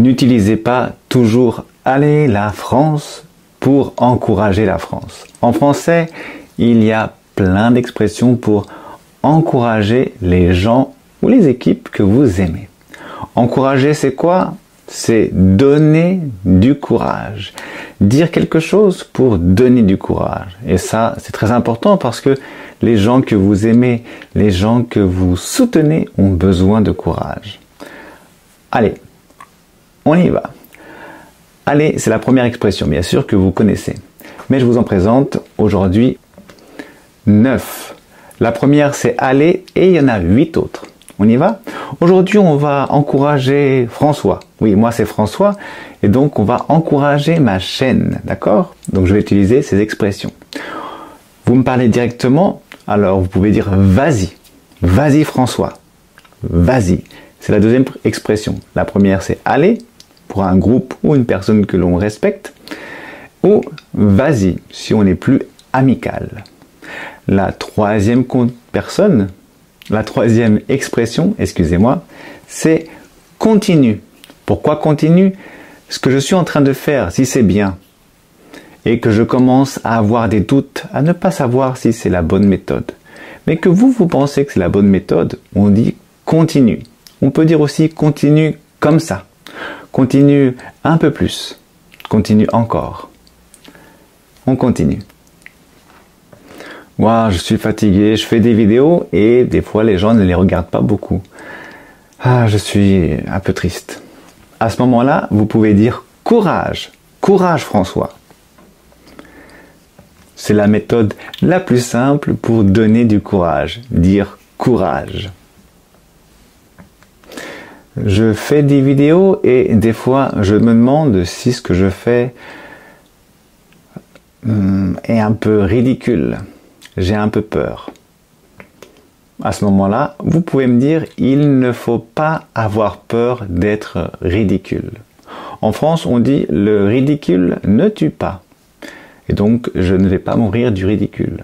N'utilisez pas toujours « Allez la France » pour encourager la France. En français, il y a plein d'expressions pour encourager les gens ou les équipes que vous aimez. Encourager, c'est quoi? C'est donner du courage. Dire quelque chose pour donner du courage. Et ça, c'est très important parce que les gens que vous aimez, les gens que vous soutenez ont besoin de courage. Allez, on y va. Allez, c'est la première expression, bien sûr, que vous connaissez. Mais je vous en présente aujourd'hui 9. La première, c'est aller et il y en a 8 autres. On y va? Aujourd'hui, on va encourager François. Oui, moi, c'est François. Et donc, on va encourager ma chaîne. D'accord? Donc, je vais utiliser ces expressions. Vous me parlez directement, alors vous pouvez dire vas-y. Vas-y, François. Vas-y. C'est la deuxième expression. La première, c'est aller pour un groupe ou une personne que l'on respecte. Ou vas-y, si on est plus amical. La troisième expression, excusez-moi, c'est continue. Pourquoi continue? Ce que je suis en train de faire, si c'est bien, et que je commence à avoir des doutes, à ne pas savoir si c'est la bonne méthode, mais que vous pensez que c'est la bonne méthode, on dit continue. On peut dire aussi continue comme ça. Continue un peu plus. Continue encore. On continue. Moi, je suis fatigué, je fais des vidéos et des fois les gens ne les regardent pas beaucoup. Ah, je suis un peu triste. À ce moment-là, vous pouvez dire courage. Courage, François. C'est la méthode la plus simple pour donner du courage. Dire courage. Je fais des vidéos et des fois je me demande si ce que je fais est un peu ridicule. J'ai un peu peur. À ce moment-là, vous pouvez me dire il ne faut pas avoir peur d'être ridicule. En France, on dit le ridicule ne tue pas. Et donc, je ne vais pas mourir du ridicule.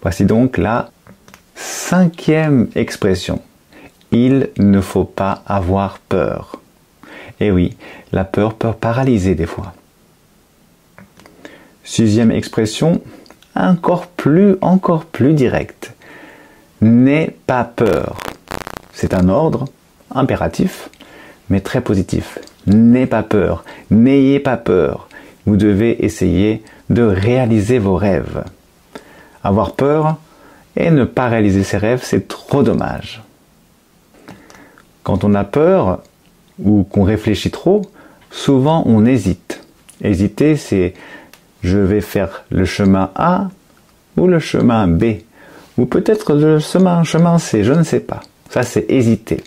Voici donc la 5e expression. Il ne faut pas avoir peur. Et oui, la peur peut paralyser des fois. 6e expression, encore plus direct. N'aie pas peur. C'est un ordre impératif, mais très positif. N'aie pas peur. N'ayez pas peur. Vous devez essayer de réaliser vos rêves. Avoir peur et ne pas réaliser ses rêves, c'est trop dommage. Quand on a peur ou qu'on réfléchit trop, souvent on hésite. Hésiter, c'est je vais faire le chemin A ou le chemin B. Ou peut-être le chemin C, je ne sais pas. Ça, c'est hésiter.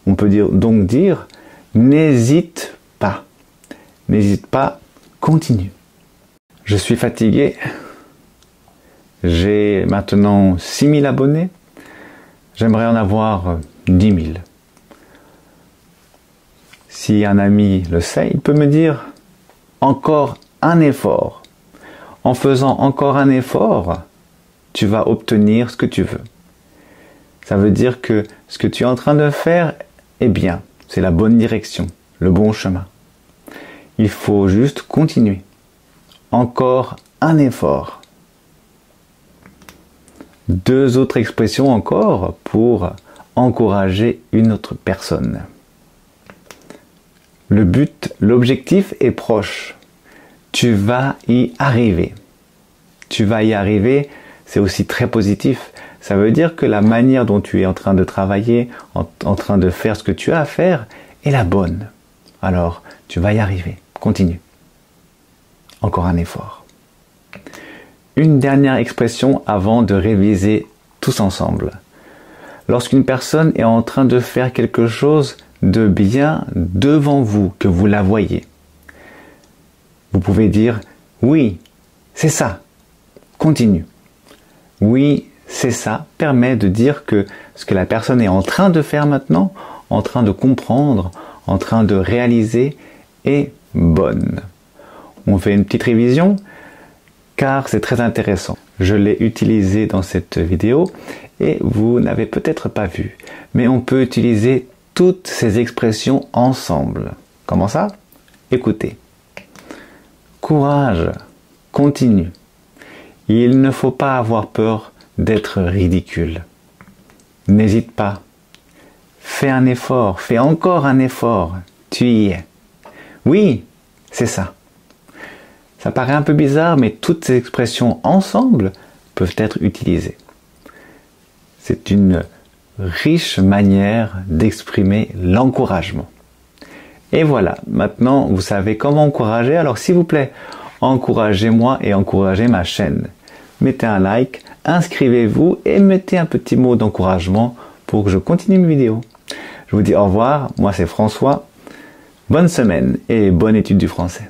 On peut donc dire n'hésite pas. N'hésite pas, continue. Je suis fatigué. J'ai maintenant 6000 abonnés. J'aimerais en avoir 10 000. Si un ami le sait, il peut me dire encore un effort. En faisant encore un effort, tu vas obtenir ce que tu veux. Ça veut dire que ce que tu es en train de faire est bien. C'est la bonne direction, le bon chemin. Il faut juste continuer. Encore un effort. 2 autres expressions encore pour encourager une autre personne. Le but, l'objectif est proche. Tu vas y arriver. Tu vas y arriver, c'est aussi très positif. Ça veut dire que la manière dont tu es en train de travailler, en train de faire ce que tu as à faire, est la bonne. Alors, tu vas y arriver. Continue. Encore un effort. Une dernière expression avant de réviser tous ensemble. Lorsqu'une personne est en train de faire quelque chose de bien devant vous, que vous la voyez, vous pouvez dire « Oui, c'est ça. Continue. » Oui, c'est ça permet de dire que ce que la personne est en train de faire maintenant, en train de comprendre, en train de réaliser, est bonne. On fait une petite révision car c'est très intéressant. Je l'ai utilisé dans cette vidéo et vous n'avez peut-être pas vu. Mais on peut utiliser toutes ces expressions ensemble. Comment ça? Écoutez. Courage, continue. Il ne faut pas avoir peur d'être ridicule. N'hésite pas. Fais un effort, fais encore un effort. Tu y es. Oui, c'est ça. Ça paraît un peu bizarre, mais toutes ces expressions ensemble peuvent être utilisées. C'est une riche manière d'exprimer l'encouragement. Et voilà, maintenant vous savez comment encourager, alors s'il vous plaît, encouragez-moi et encouragez ma chaîne. Mettez un like, inscrivez-vous et mettez un petit mot d'encouragement pour que je continue mes vidéos. Je vous dis au revoir, moi c'est François, bonne semaine et bonne étude du français.